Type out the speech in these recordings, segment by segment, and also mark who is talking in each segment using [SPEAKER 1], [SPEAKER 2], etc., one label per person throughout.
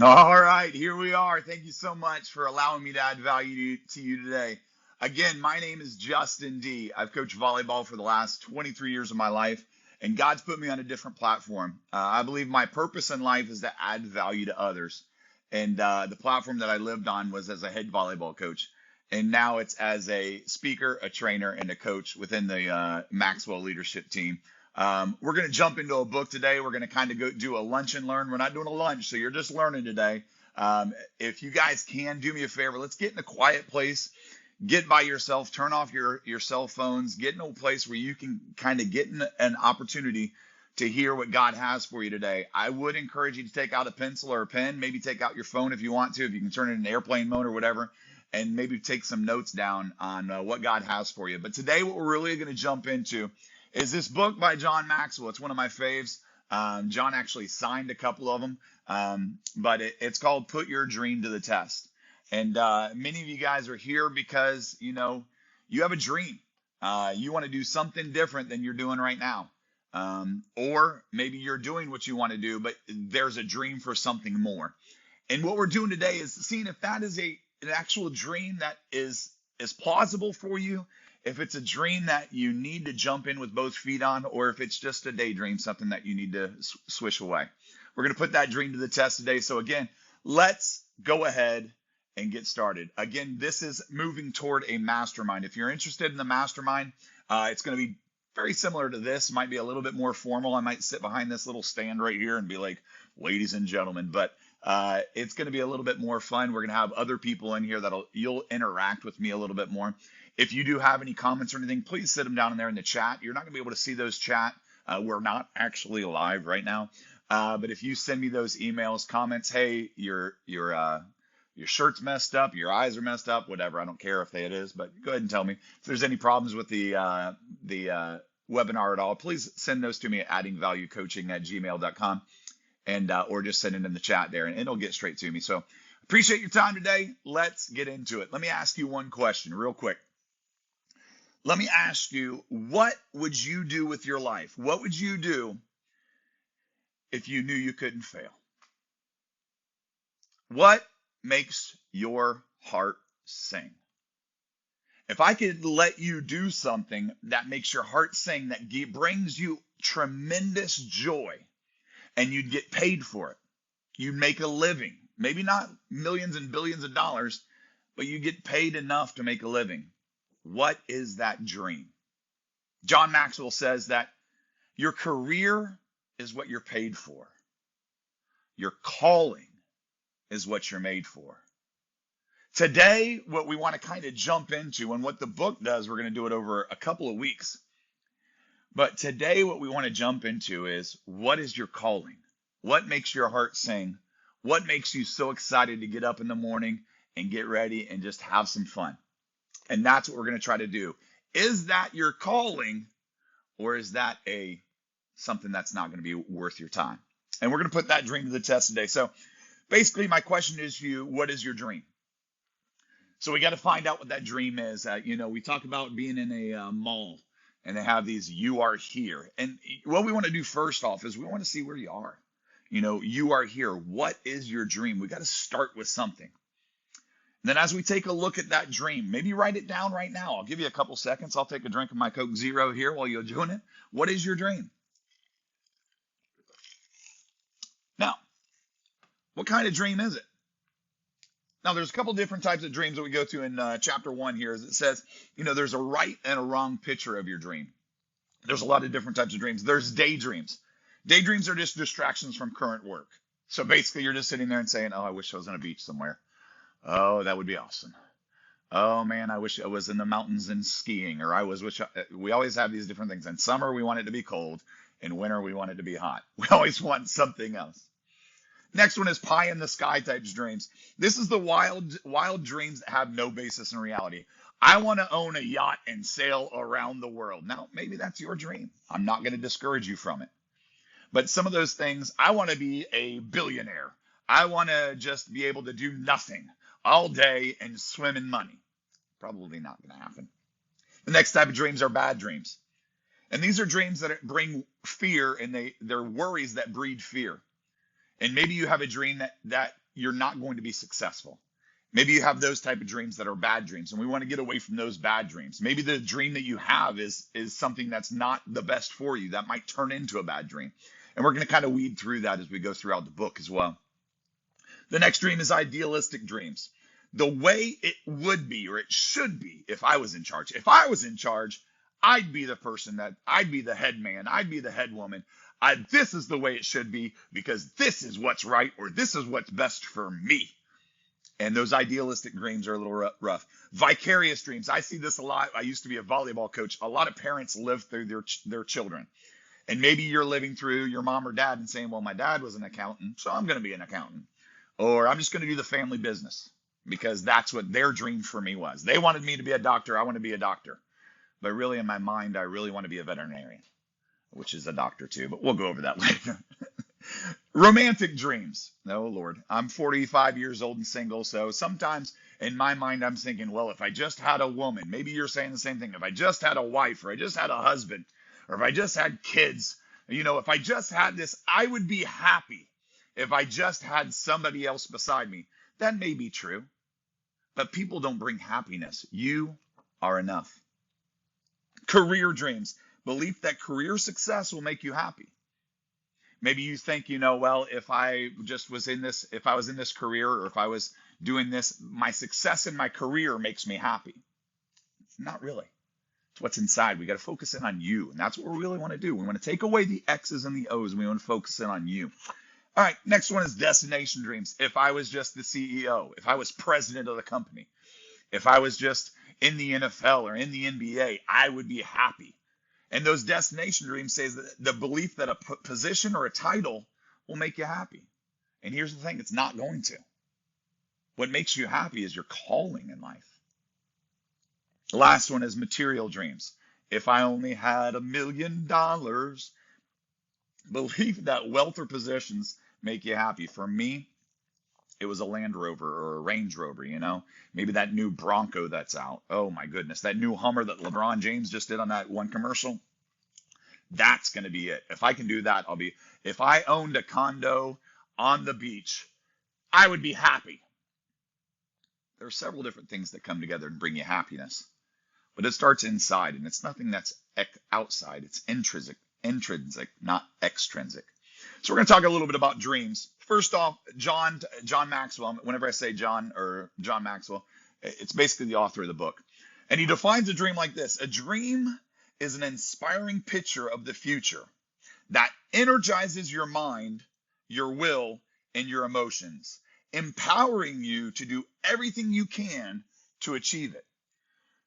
[SPEAKER 1] All right, here we are. Thank you so much for allowing me to add value to you today. Again, my name is Justin D. I've coached volleyball for the last 23 years of my life, and God's put me on a different platform. I believe my purpose in life is to add value to others. And the platform that I lived on was as a head volleyball coach. And now it's as a speaker, a trainer, and a coach within the Maxwell leadership team. We're going to jump into a book today. We're going to kind of go do a lunch and learn. We're not doing a lunch, so you're just learning today. If you guys can do me a favor, let's get in a quiet place, get by yourself, turn off your cell phones, get in a place where you can kind of get in an opportunity to hear what God has for you today. I would encourage you to take out a pencil or a pen, maybe take out your phone if you want to, if you can turn it in airplane mode or whatever, and maybe take some notes down on what God has for you. But today, what we're really going to jump into is this book by John Maxwell. It's one of my faves. John actually signed a couple of them, but it's called Put Your Dream to the Test. And many of you guys are here because, you have a dream. You want to do something different than you're doing right now. Or maybe you're doing what you want to do, but there's a dream for something more. And what we're doing today is seeing if that is an actual dream that is plausible for you, if it's a dream that you need to jump in with both feet on, or if it's just a daydream, something that you need to swish away. We're going to put that dream to the test today. So again, let's go ahead and get started. Again, this is moving toward a mastermind. If you're interested in the mastermind, it's going to be very similar to this. It might be a little bit more formal. I might sit behind this little stand right here and be like, ladies and gentlemen, but it's going to be a little bit more fun. We're going to have other people in here you'll interact with me a little bit more. If you do have any comments or anything, please sit them down in there in the chat. You're not going to be able to see those chat. We're not actually live right now. But if you send me those emails, comments, hey, your shirt's messed up, your eyes are messed up, whatever. I don't care if it is, but go ahead and tell me. If there's any problems with the webinar at all, please send those to me at addingvaluecoaching@gmail.com and or just send it in the chat there and it'll get straight to me. So appreciate your time today. Let's get into it. Let me ask you one question real quick. Let me ask you, what would you do with your life? What would you do if you knew you couldn't fail? What makes your heart sing? If I could let you do something that makes your heart sing, that brings you tremendous joy, and you'd get paid for it, you'd make a living, maybe not millions and billions of dollars, but you get paid enough to make a living. What is that dream? John Maxwell says that your career is what you're paid for. Your calling is what you're made for. Today, what we want to kind of jump into, and what the book does, we're going to do it over a couple of weeks. But today, what we want to jump into is, what is your calling? What makes your heart sing? What makes you so excited to get up in the morning and get ready and just have some fun? And that's what we're going to try to do. Is that your calling, or is that something that's not going to be worth your time? And we're going to put that dream to the test today. So basically, my question is to you, what is your dream? So we got to find out what that dream is. We talk about being in a mall, and they have these "you are here." And what we want to do first off is we want to see where you are. You are here. What is your dream? We got to start with something. And then as we take a look at that dream, maybe write it down right now. I'll give you a couple seconds. I'll take a drink of my Coke Zero here while you're doing it. What is your dream? Now, what kind of dream is it? Now, there's a couple different types of dreams that we go to in chapter 1 here. As it says, there's a right and a wrong picture of your dream. There's a lot of different types of dreams. There's daydreams. Daydreams are just distractions from current work. So basically, you're just sitting there and saying, oh, I wish I was on a beach somewhere. Oh, that would be awesome. Oh man, I wish I was in the mountains and skiing, or we always have these different things. In summer, we want it to be cold. In winter, we want it to be hot. We always want something else. Next one is pie in the sky type dreams. This is the wild dreams that have no basis in reality. I want to own a yacht and sail around the world. Now, maybe that's your dream. I'm not going to discourage you from it. But some of those things, I want to be a billionaire. I want to just be able to do nothing all day and swim in money. Probably not going to happen. The next type of dreams are bad dreams. And these are dreams that bring fear, and they're worries that breed fear. And maybe you have a dream that you're not going to be successful. Maybe you have those type of dreams that are bad dreams, and we want to get away from those bad dreams. Maybe the dream that you have is something that's not the best for you, that might turn into a bad dream. And we're going to kind of weed through that as we go throughout the book as well. The next dream is idealistic dreams. The way it would be, or it should be, if I was in charge. If I was in charge, I'd be the person I'd be the head man. I'd be the head woman. This is the way it should be because this is what's right, or this is what's best for me. And those idealistic dreams are a little rough. Vicarious dreams. I see this a lot. I used to be a volleyball coach. A lot of parents live through their children. And maybe you're living through your mom or dad and saying, well, my dad was an accountant, so I'm going to be an accountant. Or I'm just going to do the family business because that's what their dream for me was. They wanted me to be a doctor. I want to be a doctor. But really, in my mind, I really want to be a veterinarian, which is a doctor too. But we'll go over that later. Romantic dreams. Oh, Lord. I'm 45 years old and single. So sometimes in my mind, I'm thinking, well, if I just had a woman, maybe you're saying the same thing. If I just had a wife, or I just had a husband, or if I just had kids, if I just had this, I would be happy if I just had somebody else beside me. That may be true, but people don't bring happiness. You are enough. Career dreams. Belief that career success will make you happy. Maybe you think, well, if I was in this career, or if I was doing this, my success in my career makes me happy. Not really. It's what's inside. We got to focus in on you. And that's what we really want to do. We want to take away the X's and the O's, and we want to focus in on you. All right, next one is destination dreams. If I was just the CEO, if I was president of the company, if I was just in the NFL or in the NBA, I would be happy. And those destination dreams say that the belief that a position or a title will make you happy. And here's the thing, it's not going to. What makes you happy is your calling in life. The last one is material dreams. If I only had $1 million, believe that wealth or possessions make you happy. For me, it was a Land Rover or a Range Rover, maybe that new Bronco that's out. Oh my goodness, that new Hummer that LeBron James just did on that one commercial. That's going to be it. If I can do that, if I owned a condo on the beach, I would be happy. There are several different things that come together and bring you happiness, but it starts inside, and it's nothing that's outside. It's intrinsic, not extrinsic. So we're going to talk a little bit about dreams. First off, John Maxwell. Whenever I say John Maxwell, it's basically the author of the book. And he defines a dream like this. A dream is an inspiring picture of the future that energizes your mind, your will, and your emotions, empowering you to do everything you can to achieve it.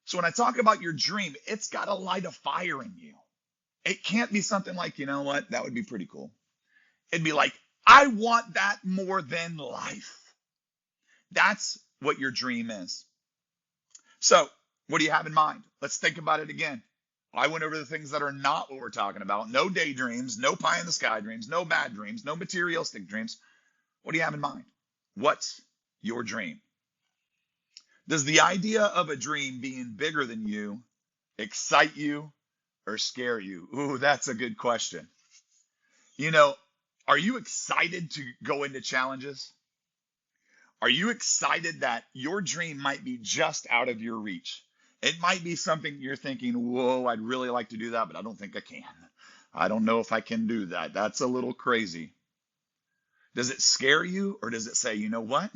[SPEAKER 1] So when I talk about your dream, it's got to light a fire in you. It can't be something like, that would be pretty cool. It'd be like, I want that more than life. That's what your dream is. So what do you have in mind? Let's think about it again. I went over the things that are not what we're talking about. No daydreams, no pie in the sky dreams, no bad dreams, no materialistic dreams. What do you have in mind? What's your dream? Does the idea of a dream being bigger than you excite you or scare you? Ooh, that's a good question. Are you excited to go into challenges? Are you excited that your dream might be just out of your reach? It might be something you're thinking, whoa, I'd really like to do that, but I don't think I can. I don't know if I can do that. That's a little crazy. Does it scare you, or does it say, you know what?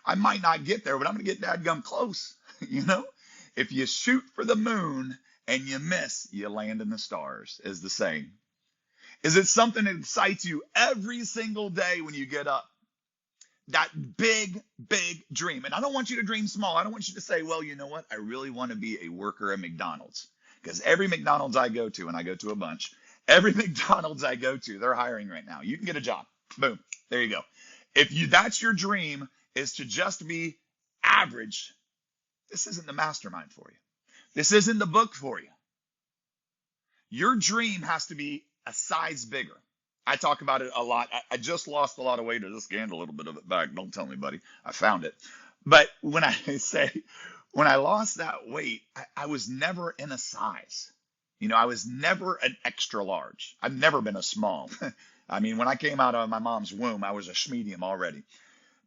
[SPEAKER 1] I might not get there, but I'm going to get dadgum close. If you shoot for the moon and you miss, you land in the stars, is the saying. Is it something that excites you every single day when you get up? That big, big dream. And I don't want you to dream small. I don't want you to say, well, you know what? I really want to be a worker at McDonald's. Because every McDonald's I go to, and I go to a bunch, every McDonald's I go to, they're hiring right now. You can get a job. Boom. There you go. That's your dream, is to just be average, this isn't the mastermind for you. This isn't the book for you. Your dream has to be a size bigger. I talk about it a lot. I just lost a lot of weight. I just gained a little bit of it back. Don't tell anybody. I found it. But when I lost that weight, I was never in a size. I was never an extra large. I've never been a small. When I came out of my mom's womb, I was a medium already.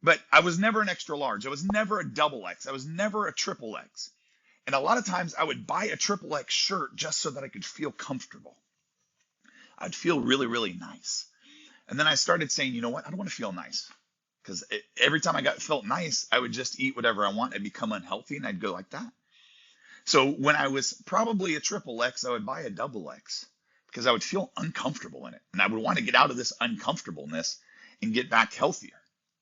[SPEAKER 1] But I was never an extra large. I was never a double X. I was never a triple X. And a lot of times I would buy a triple X shirt just so that I could feel comfortable. I'd feel really, really nice. And then I started saying, you know what? I don't want to feel nice. Because every time I felt nice, I would just eat whatever I want. I'd become unhealthy and I'd go like that. So when I was probably a triple X, I would buy a double X because I would feel uncomfortable in it. And I would want to get out of this uncomfortableness and get back healthier.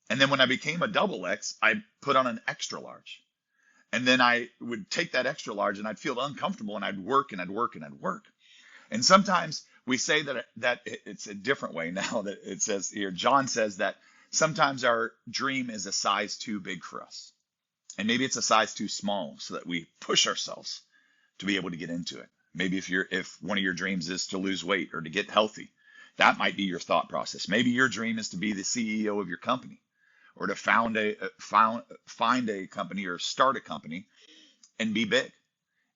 [SPEAKER 1] And then when I became a double X, I put on an extra large. And then I would take that extra large and I'd feel uncomfortable and I'd work and I'd work and I'd work. And sometimes we say that it's a different way now that it says here. John says that sometimes our dream is a size too big for us. And maybe it's a size too small so that we push ourselves to be able to get into it. Maybe if one of your dreams is to lose weight or to get healthy, that might be your thought process. Maybe your dream is to be the CEO of your company or to find a company or start a company and be big.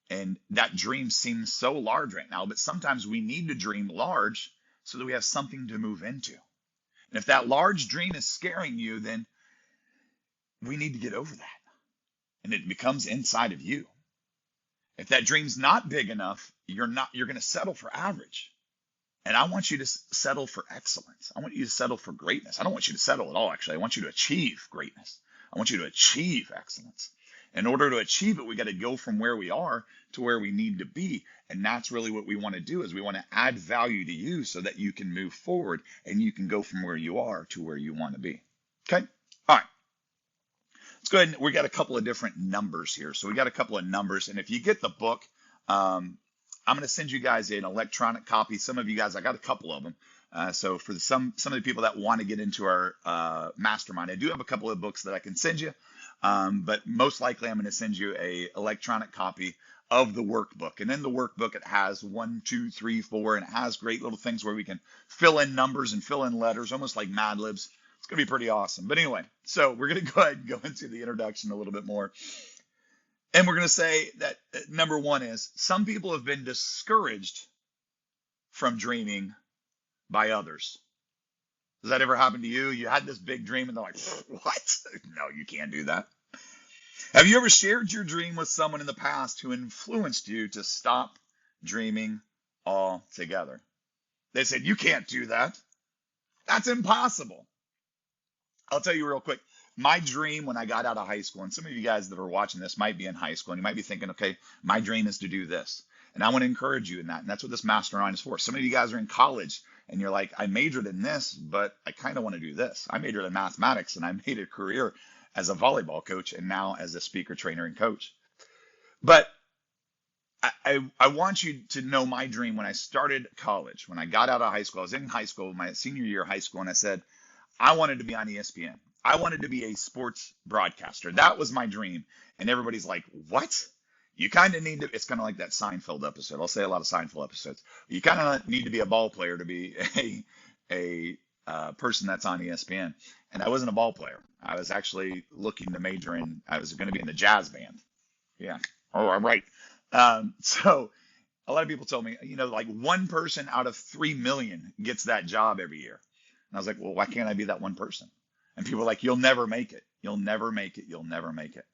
[SPEAKER 1] And that dream seems so large right now, but sometimes we need to dream large so that we have something to move into. And if that large dream is scaring you, then we need to get over that. And it becomes inside of you. If that dream's not big enough, you're going to settle for average. And I want you to settle for excellence. I want you to settle for greatness. I don't want you to settle at all, actually. I want you to achieve greatness. I want you to achieve excellence. In order to achieve it, we got to go from where we are to where we need to be. And that's really what we want to do, is we want to add value to you so that you can move forward and you can go from where you are to where you want to be. Okay? All right. Let's go ahead. We got a couple of different numbers here. So we got a couple of numbers. And if you get the book, I'm going to send you guys an electronic copy. Some of you guys, I got a couple of them. So for some of the people that want to get into our mastermind, I do have a couple of books that I can send you. But most likely I'm going to send you a electronic copy of the workbook. And in the workbook, it has 1, 2, 3, 4, and it has great little things where we can fill in numbers and fill in letters, almost like Mad Libs. It's going to be pretty awesome. But anyway, so we're going to go ahead and go into the introduction a little bit more. And we're going to say that number one is some people have been discouraged from dreaming by others. Does that ever happen to you? You had this big dream and they're like, what? No, you can't do that. Have you ever shared your dream with someone in the past who influenced you to stop dreaming altogether? They said, you can't do that. That's impossible. I'll tell you real quick. My dream when I got out of high school, and some of you guys that are watching this might be in high school, and you might be thinking, okay, my dream is to do this. And I want to encourage you in that. And that's what this mastermind is for. Some of you guys are in college and you're like, I majored in this, but I kind of want to do this. I majored in mathematics and I made a career as a volleyball coach and now as a speaker, trainer, and coach. But I want you to know my dream when I started college. When I got out of high school, I was in high school, my senior year of high school, and I said, I wanted to be on ESPN. I wanted to be a sports broadcaster. That was my dream. And everybody's like, what? You kind of need to, it's kind of like that Seinfeld episode. I'll say a lot of Seinfeld episodes. You kind of need to be a ball player to be a person that's on ESPN. And I wasn't a ball player. I was actually looking to major in, I was going to be in the jazz band. Yeah. Oh, I'm right. So a lot of people told me, like 1 person out of 3 million gets that job every year. And I was like, well, why can't I be that one person? And people were like, you'll never make it. You'll never make it. You'll never make it.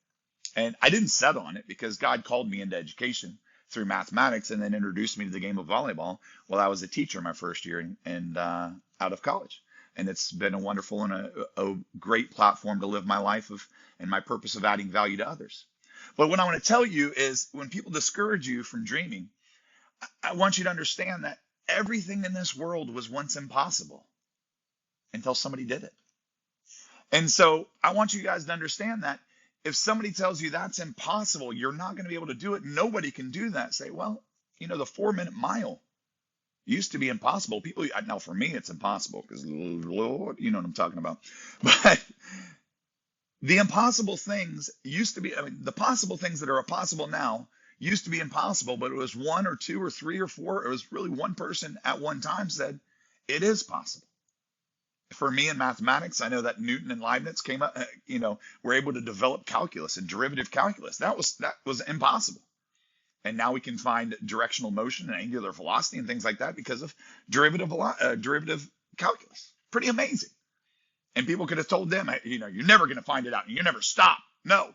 [SPEAKER 1] And I didn't settle on it because God called me into education through mathematics and then introduced me to the game of volleyball while I was a teacher my first year and out of college. And it's been a wonderful and a great platform to live my life and my purpose of adding value to others. But what I want to tell you is when people discourage you from dreaming, I want you to understand that everything in this world was once impossible until somebody did it. And so I want you guys to understand that if somebody tells you that's impossible, you're not going to be able to do it. Nobody can do that. Say, well, the 4-minute mile used to be impossible. People, now for me, it's impossible because Lord, you know what I'm talking about. But the impossible things used to be, the possible things that are possible now used to be impossible, but it was 1 or 2 or 3 or 4. It was really one person at one time said, it is possible. For me in mathematics, I know that Newton and Leibniz came up, were able to develop calculus and derivative calculus. That was impossible. And now we can find directional motion and angular velocity and things like that because of derivative calculus. Pretty amazing. And people could have told them, you're never going to find it out. And you never stop. No,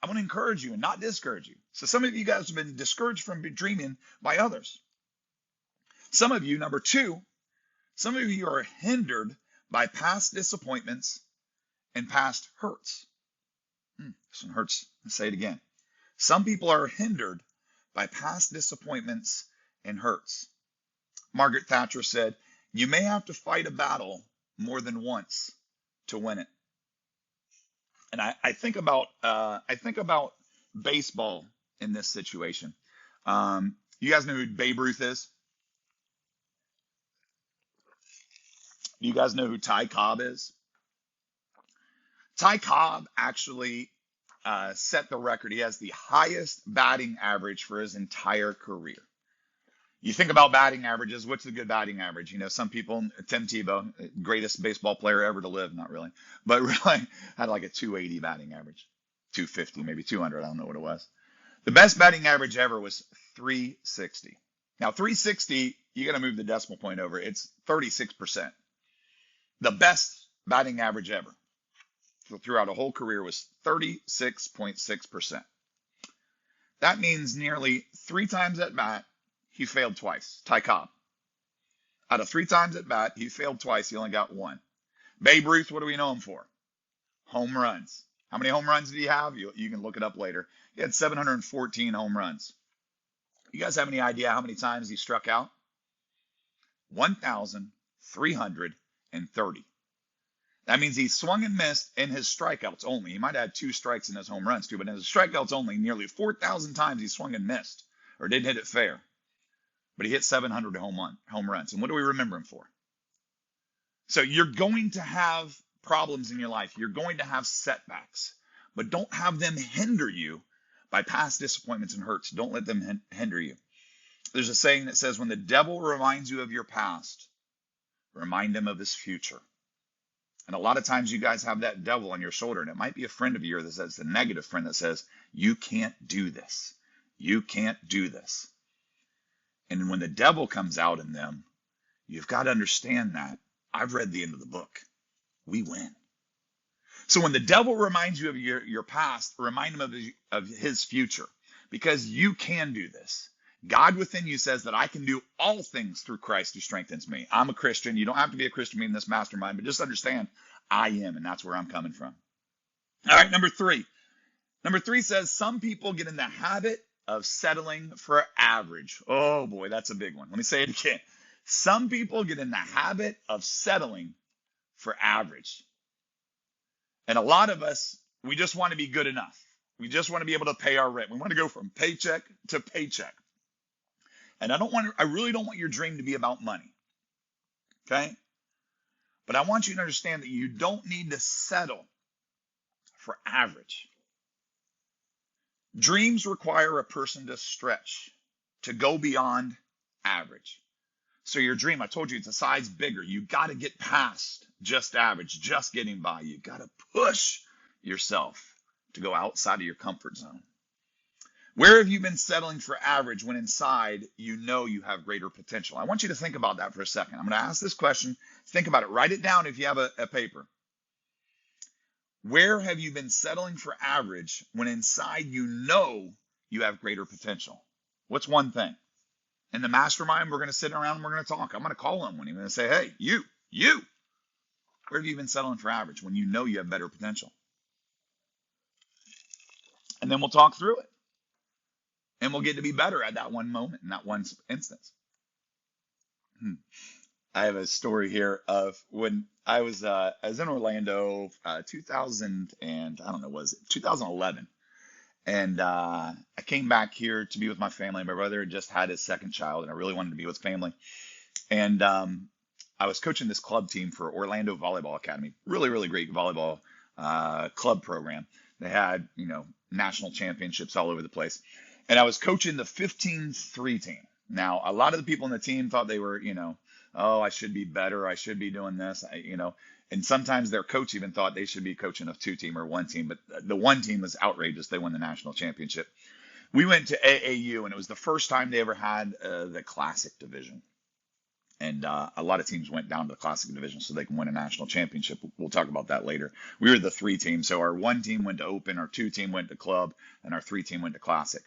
[SPEAKER 1] I want to encourage you and not discourage you. So some of you guys have been discouraged from dreaming by others. Some of you, number two, some of you are hindered by past disappointments and past hurts. This one hurts. Let's say it again. Some people are hindered by past disappointments and hurts. Margaret Thatcher said, "You may have to fight a battle more than once to win it." And I think about baseball in this situation. You guys know who Babe Ruth is? Do you guys know who Ty Cobb is? Ty Cobb actually set the record. He has the highest batting average for his entire career. You think about batting averages. What's a good batting average? Some people, Tim Tebow, greatest baseball player ever to live, not really, but really had like a 280 batting average, 250, maybe 200. I don't know what it was. The best batting average ever was 360. Now, 360, you got to move the decimal point over. It's 36%. The best batting average ever throughout a whole career was 36.6%. That means nearly 3 times at bat, he failed twice. Ty Cobb. Out of 3 times at bat, he failed twice. He only got 1. Babe Ruth, what do we know him for? Home runs. How many home runs did he have? You can look it up later. He had 714 home runs. You guys have any idea how many times he struck out? 1,330. That means he swung and missed in his strikeouts only. He might have had 2 strikes in his home runs too, but in his strikeouts only, nearly 4,000 times he swung and missed or didn't hit it fair. But he hit 700 home runs. And what do we remember him for? So you're going to have problems in your life. You're going to have setbacks, but don't have them hinder you by past disappointments and hurts. Don't let them hinder you. There's a saying that says, when the devil reminds you of your past, remind him of his future. And a lot of times you guys have that devil on your shoulder, and it might be a friend of yours that's the negative friend that says, you can't do this. You can't do this. And when the devil comes out in them, you've got to understand that. I've read the end of the book. We win. So when the devil reminds you of your past, remind him of his future, because you can do this. God within you says that I can do all things through Christ who strengthens me. I'm a Christian. You don't have to be a Christian to be in this mastermind, but just understand I am, and that's where I'm coming from. All right, number 3. Number 3 says some people get in the habit of settling for average. Oh boy, that's a big one. Let me say it again. Some people get in the habit of settling for average. And a lot of us, we just want to be good enough. We just want to be able to pay our rent. We want to go from paycheck to paycheck. And I really don't want your dream to be about money. Okay? But I want you to understand that you don't need to settle for average. Dreams require a person to stretch, to go beyond average. So your dream, I told you, it's a size bigger. You got to get past just average, just getting by. You got to push yourself to go outside of your comfort zone. Where have you been settling for average when inside you know you have greater potential? I want you to think about that for a second. I'm going to ask this question. Think about it. Write it down if you have a paper. Where have you been settling for average when inside you know you have greater potential? What's one thing? In the mastermind, we're going to sit around and we're going to talk. I'm going to call him when he's going to say, hey, you, where have you been settling for average when you know you have better potential? And then we'll talk through it. And we'll get to be better at that one moment, in that one instance. I have a story here of when I was in Orlando, 2011. And I came back here to be with my family. My brother had just had his second child, and I really wanted to be with family. And I was coaching this club team for Orlando Volleyball Academy. Really, really great volleyball club program. They had, national championships all over the place. And I was coaching the 15-3 team. Now, a lot of the people in the team thought they were, oh, I should be better. I should be doing this, And sometimes their coach even thought they should be coaching a 2-team or 1-team. But the 1 team was outrageous. They won the national championship. We went to AAU, and it was the first time they ever had the Classic division. And a lot of teams went down to the Classic Division so they can win a national championship. We'll talk about that later. We were the 3 team. So our 1 team went to Open, our 2 team went to Club, and our 3 team went to Classic.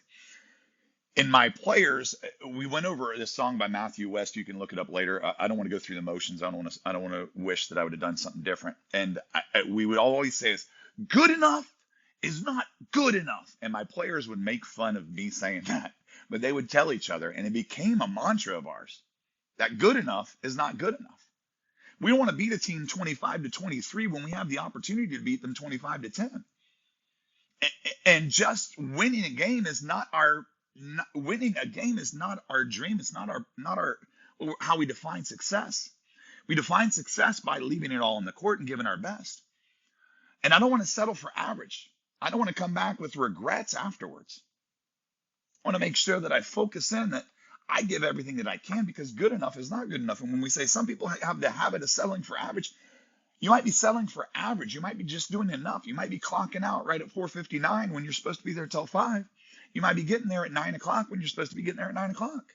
[SPEAKER 1] In my players, we went over this song by Matthew West. You can look it up later. I don't want to go through the motions. I don't want to wish that I would have done something different. And we would always say this: good enough is not good enough. And my players would make fun of me saying that, but they would tell each other, and it became a mantra of ours that good enough is not good enough. We don't want to beat a team 25-23 when we have the opportunity to beat them 25-10. And just winning a game is not our dream. It's not our how we define success. We define success by leaving it all on the court and giving our best. And I don't want to settle for average. I don't want to come back with regrets afterwards. I want to make sure that I focus in, that I give everything that I can, because good enough is not good enough. And when we say some people have the habit of settling for average, you might be settling for average. You might be just doing enough. You might be clocking out right at 4:59 when you're supposed to be there till 5. You might be getting there at 9 o'clock when you're supposed to be getting there at 9 o'clock.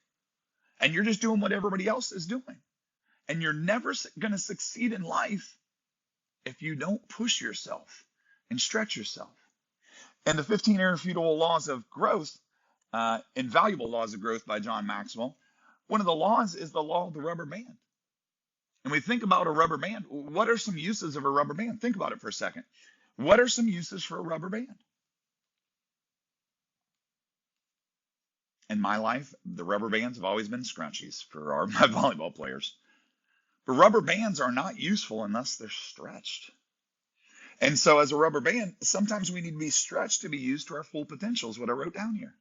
[SPEAKER 1] And you're just doing what everybody else is doing. And you're never going to succeed in life if you don't push yourself and stretch yourself. And the 15 irrefutable laws of growth, Invaluable Laws of Growth by John Maxwell, one of the laws is the law of the rubber band. And we think about a rubber band. What are some uses of a rubber band? Think about it for a second. What are some uses for a rubber band? In my life, the rubber bands have always been scrunchies for my volleyball players. But rubber bands are not useful unless they're stretched. And so as a rubber band, sometimes we need to be stretched to be used to our full potential, is what I wrote down here.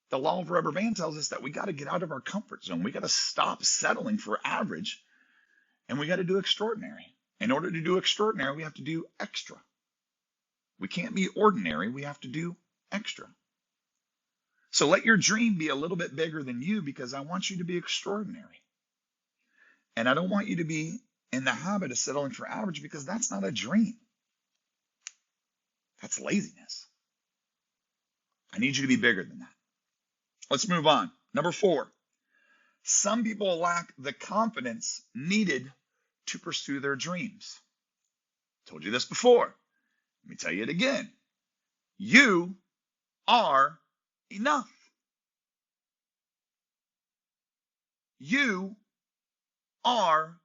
[SPEAKER 1] The law of rubber band tells us that we got to get out of our comfort zone. We got to stop settling for average, and we got to do extraordinary. In order to do extraordinary, we have to do extra. We can't be ordinary. We have to do extra. So let your dream be a little bit bigger than you, because I want you to be extraordinary. And I don't want you to be in the habit of settling for average, because that's not a dream. That's laziness. I need you to be bigger than that. Let's move on. Number 4, some people lack the confidence needed to pursue their dreams. Told you this before. Let me tell you it again. You are enough. You are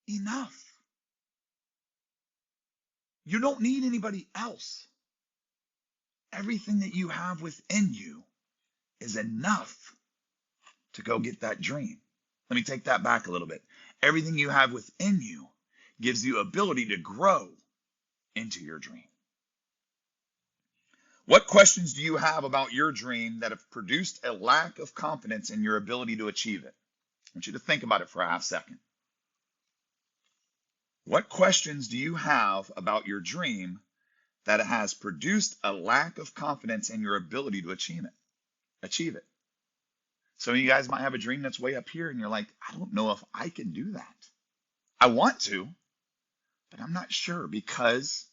[SPEAKER 1] enough. You don't need anybody else. Everything that you have within you is enough to go get that dream. Let me take that back a little bit. Everything you have within you gives you ability to grow into your dream. What questions do you have about your dream that have produced a lack of confidence in your ability to achieve it? I want you to think about it for a half second. What questions do you have about your dream that has produced a lack of confidence in your ability to achieve it? Some of you guys might have a dream that's way up here, and you're like, I don't know if I can do that. I want to, but I'm not sure, because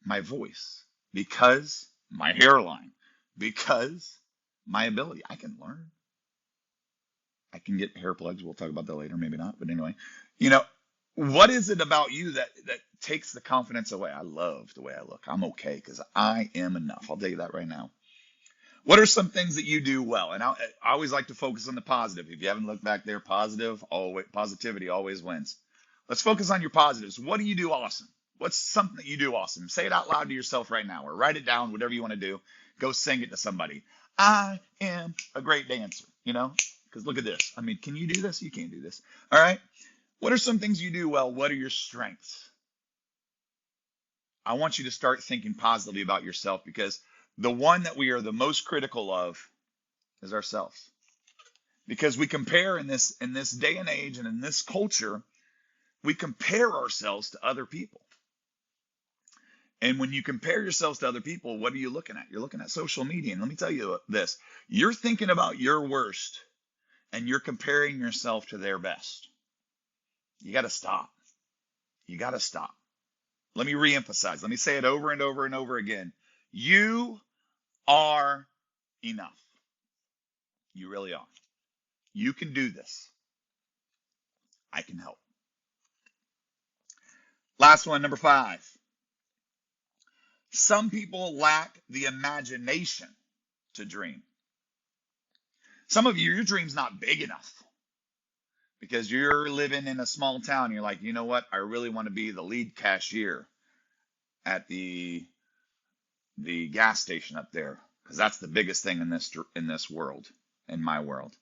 [SPEAKER 1] my voice, because my hairline, because my ability. I can learn. I can get hair plugs. We'll talk about that later, maybe not. But anyway, what is it about you that takes the confidence away? I love the way I look. I'm okay because I am enough. I'll tell you that right now. What are some things that you do well? And I always like to focus on the positive. If you haven't looked back there, positivity always wins. Let's focus on your positives. What do you do awesome? What's something that you do awesome? Say it out loud to yourself right now, or write it down, whatever you want to do. Go sing it to somebody. I am a great dancer, because look at this. I mean, can you do this? You can't do this. All right. What are some things you do well? What are your strengths? I want you to start thinking positively about yourself, because the one that we are the most critical of is ourselves. Because we compare in this day and age and in this culture, we compare ourselves to other people. And when you compare yourselves to other people, what are you looking at? You're looking at social media. And let me tell you this. You're thinking about your worst, and you're comparing yourself to their best. You got to stop. You got to stop. Let me reemphasize. Let me say it over and over and over again. You are enough. You really are. You can do this. I can help. Last one, number 5. Some people lack the imagination to dream. Some of you, your dream's not big enough because you're living in a small town. You're like, you know what? I really want to be the lead cashier at the gas station up there because that's the biggest thing in this world, in my world.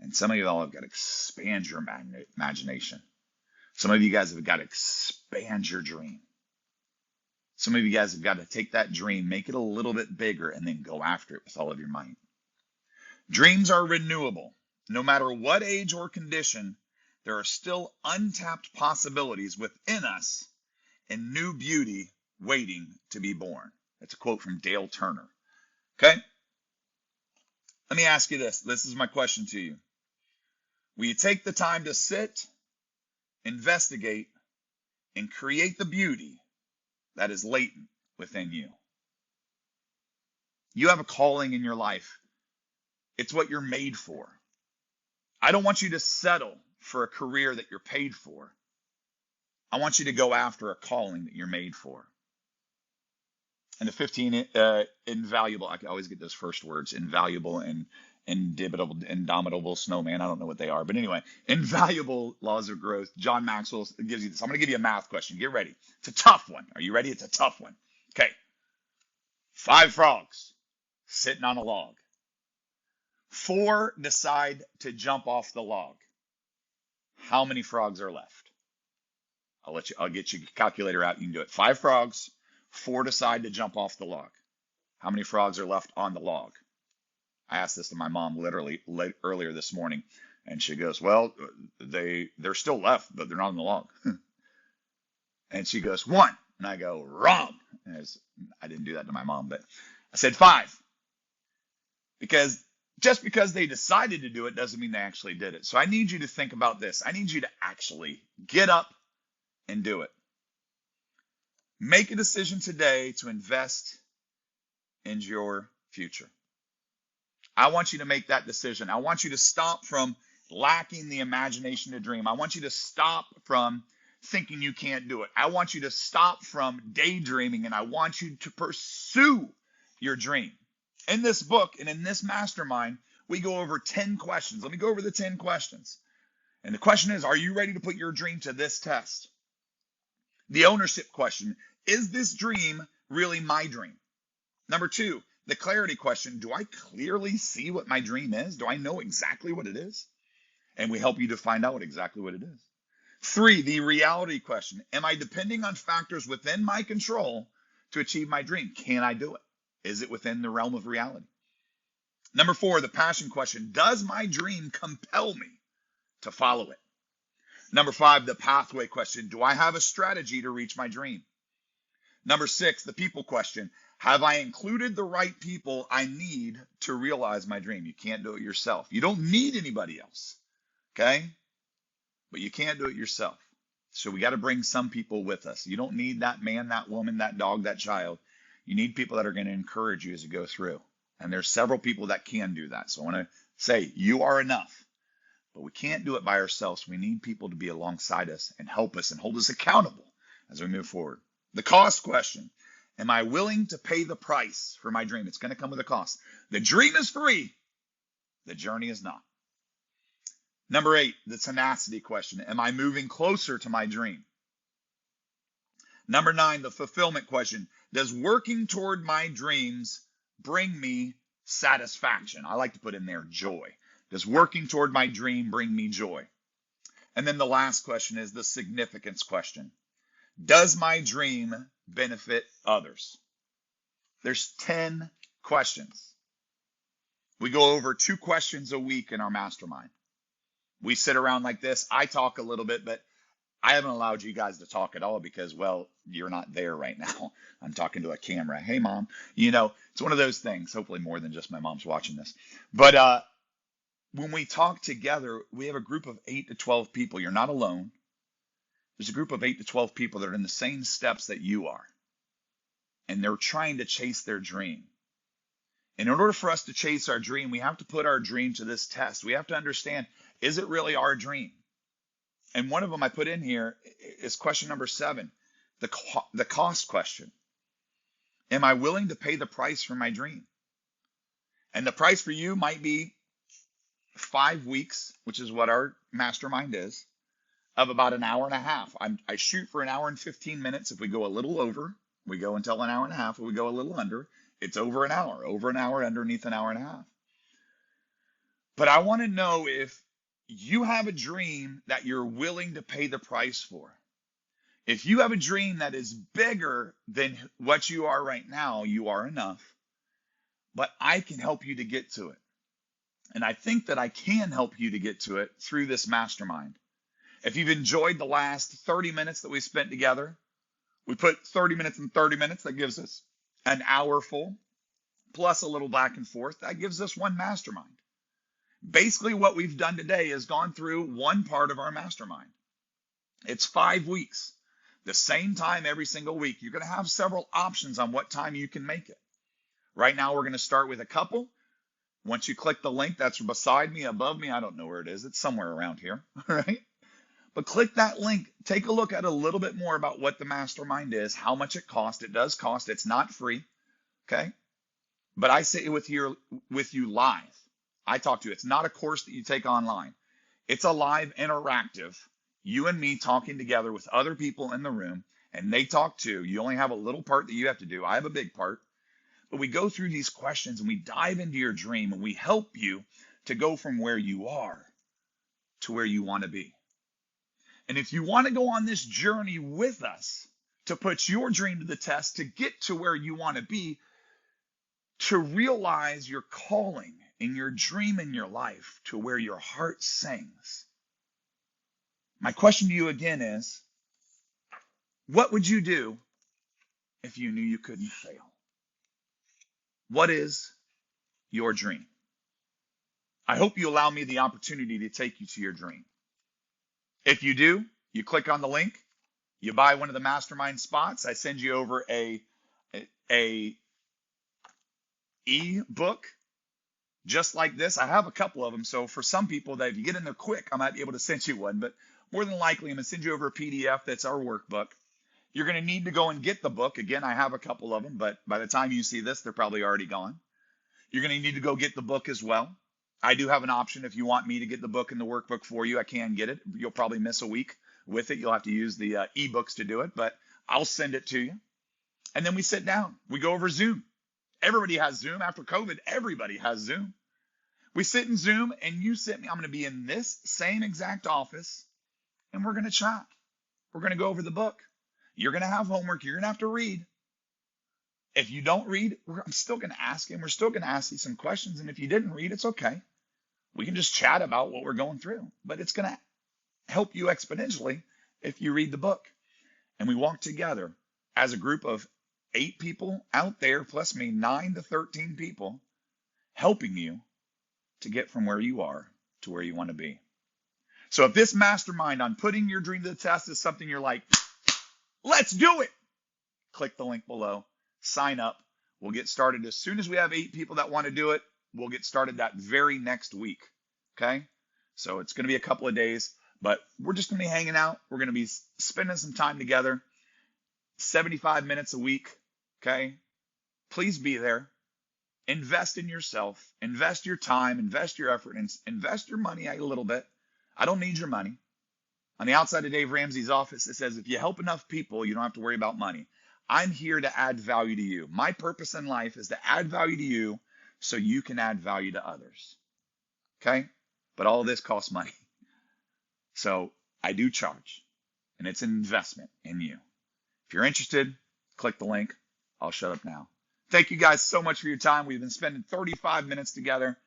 [SPEAKER 1] And some of you all have got to expand your imagination. Some of you guys have got to expand your dream. Some of you guys have got to take that dream, make it a little bit bigger, and then go after it with all of your might. Dreams are renewable. No matter what age or condition, there are still untapped possibilities within us and new beauty waiting to be born. That's a quote from Dale Turner. Okay? Let me ask you this. This is my question to you. Will you take the time to sit, investigate, and create the beauty that is latent within you? You have a calling in your life. It's what you're made for. I don't want you to settle for a career that you're paid for. I want you to go after a calling that you're made for. And the 15 invaluable, I can always get those first words, invaluable and indomitable snowman. I don't know what they are. But anyway, invaluable laws of growth. John Maxwell gives you this. I'm going to give you a math question. Get ready. It's a tough one. Are you ready? It's a tough one. Okay. 5 frogs sitting on a log. 4 decide to jump off the log. How many frogs are left? I'll get your calculator out. You can do it. 5 frogs, 4 decide to jump off the log. How many frogs are left on the log? I asked this to my mom literally earlier this morning, and she goes, well, they're still left, but they're not on the log. And she goes, 1. And I go, wrong. I didn't do that to my mom, but I said 5. Because just because they decided to do it doesn't mean they actually did it. So I need you to think about this. I need you to actually get up and do it. Make a decision today to invest in your future. I want you to make that decision. I want you to stop from lacking the imagination to dream. I want you to stop from thinking you can't do it. I want you to stop from daydreaming, and I want you to pursue your dream. In this book and in this mastermind, we go over 10 questions. Let me go over the 10 questions. And the question is, are you ready to put your dream to this test? The ownership question, is this dream really my dream? Number 2, the clarity question, do I clearly see what my dream is? Do I know exactly what it is? And we help you to find out exactly what it is. 3, the reality question, am I depending on factors within my control to achieve my dream? Can I do it? Is it within the realm of reality? Number 4, the passion question, does my dream compel me to follow it? Number 5, the pathway question, do I have a strategy to reach my dream? Number 6, the people question, have I included the right people I need to realize my dream? You can't do it yourself. You don't need anybody else, okay? But you can't do it yourself. So we got to bring some people with us. You don't need that man, that woman, that dog, that child. You need people that are going to encourage you as you go through. And there's several people that can do that. So I want to say you are enough. But we can't do it by ourselves. We need people to be alongside us and help us and hold us accountable as we move forward. The cost question. Am I willing to pay the price for my dream? It's going to come with a cost. The dream is free. The journey is not. Number 8, the tenacity question. Am I moving closer to my dream? Number 9, the fulfillment question. Does working toward my dreams bring me satisfaction? I like to put in there joy. Does working toward my dream bring me joy? And then the last question is the significance question. Does my dream benefit others? There's 10 questions. We go over 2 questions a week in our mastermind. We sit around like this. I talk a little bit, but I haven't allowed you guys to talk at all because, well, you're not there right now. I'm talking to a camera. Hey, Mom. It's one of those things. Hopefully more than just my mom's watching this. But when we talk together, we have a group of 8 to 12 people. You're not alone. There's a group of 8 to 12 people that are in the same steps that you are. And they're trying to chase their dream. And in order for us to chase our dream, we have to put our dream to this test. We have to understand, is it really our dream? And one of them I put in here is question number 7, the cost question. Am I willing to pay the price for my dream? And the price for you might be 5 weeks, which is what our mastermind is, of about an hour and a half. I shoot for an hour and 15 minutes. If we go a little over, we go until an hour and a half. If we go a little under, it's over an hour, underneath an hour and a half. But I want to know if you have a dream that you're willing to pay the price for. If you have a dream that is bigger than what you are right now, you are enough. But I can help you to get to it. And I think that I can help you to get to it through this mastermind. If you've enjoyed the last 30 minutes that we spent together, we put 30 minutes and 30 minutes. That gives us an hour full, plus a little back and forth. That gives us one mastermind. Basically, what we've done today is gone through one part of our mastermind. It's 5 weeks, the same time every single week. You're going to have several options on what time you can make it. Right now, we're going to start with a couple. Once you click the link that's beside me, above me, I don't know where it is. It's somewhere around here, all right? But click that link. Take a look at a little bit more about what the mastermind is, how much it costs. It does cost. It's not free, okay? But I sit with you live. I talk to you. It's not a course that you take online. It's a live interactive, you and me talking together with other people in the room, and they talk too. You only have a little part that you have to do. I have a big part. But we go through these questions and we dive into your dream and we help you to go from where you are to where you want to be. And if you want to go on this journey with us to put your dream to the test, to get to where you want to be, to realize your calling in your dream in your life, to where your heart sings, my question to you again is, what would you do if you knew you couldn't fail? What is your dream? I hope you allow me the opportunity to take you to your dream. If you do, you click on the link, you buy one of the mastermind spots. I send you over a e-book just like this. I have a couple of them. So for some people that if you get in there quick, I might be able to send you one, but more than likely I'm going to send you over a PDF that's our workbook. You're going to need to go and get the book. Again, I have a couple of them, but by the time you see this, they're probably already gone. You're going to need to go get the book as well. I do have an option if you want me to get the book and the workbook for you. I can get it. You'll probably miss a week with it. You'll have to use the ebooks to do it, but I'll send it to you. And then we sit down. We go over Zoom. Everybody has Zoom. After COVID, everybody has Zoom. We sit in Zoom and you sit me. I'm going to be in this same exact office and we're going to chat. We're going to go over the book. You're going to have homework. You're going to have to read. If you don't read, I'm still going to ask you, and we're still going to ask you some questions. And if you didn't read, it's okay. We can just chat about what we're going through. But it's going to help you exponentially if you read the book. And we walk together as a group of 8 people out there, plus me, 9 to 13 people, helping you to get from where you are to where you want to be. So if this mastermind on putting your dream to the test is something you're like, let's do it, click the link below, sign up. We'll get started as soon as we have 8 people that want to do it. We'll get started that very next week. Okay. So it's going to be a couple of days, but we're just going to be hanging out. We're going to be spending some time together, 75 minutes a week. Okay. Please be there. Invest in yourself, invest your time, invest your effort, and invest your money a little bit. I don't need your money. On the outside of Dave Ramsey's office, it says, if you help enough people, you don't have to worry about money. I'm here to add value to you. My purpose in life is to add value to you so you can add value to others. Okay? But all of this costs money. So I do charge, and it's an investment in you. If you're interested, click the link. I'll shut up now. Thank you guys so much for your time. We've been spending 35 minutes together.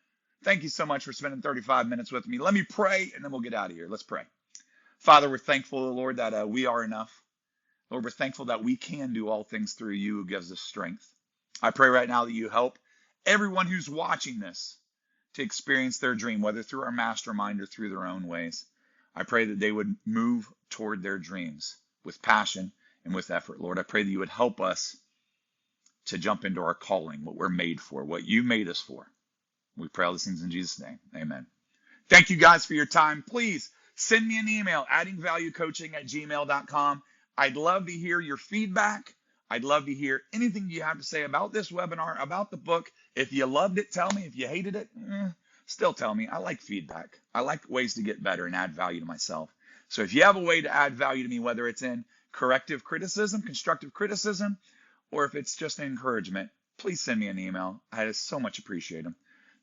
[SPEAKER 1] Thank you so much for spending 35 minutes with me. Let me pray, and then we'll get out of here. Let's pray. Father, we're thankful, Lord, that we are enough. Lord, we're thankful that we can do all things through you who gives us strength. I pray right now that you help everyone who's watching this to experience their dream, whether through our mastermind or through their own ways. I pray that they would move toward their dreams with passion and with effort. Lord, I pray that you would help us to jump into our calling, what we're made for, what you made us for. We pray all these things in Jesus' name. Amen. Thank you guys for your time. Please send me an email, addingvaluecoaching@gmail.com. I'd love to hear your feedback. I'd love to hear anything you have to say about this webinar, about the book. If you loved it, tell me. If you hated it, still tell me. I like feedback. I like ways to get better and add value to myself. So if you have a way to add value to me, whether it's in corrective criticism, constructive criticism, or if it's just an encouragement, please send me an email. I so much appreciate them.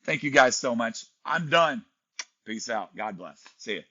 [SPEAKER 1] Thank you guys so much. I'm done. Peace out. God bless. See you.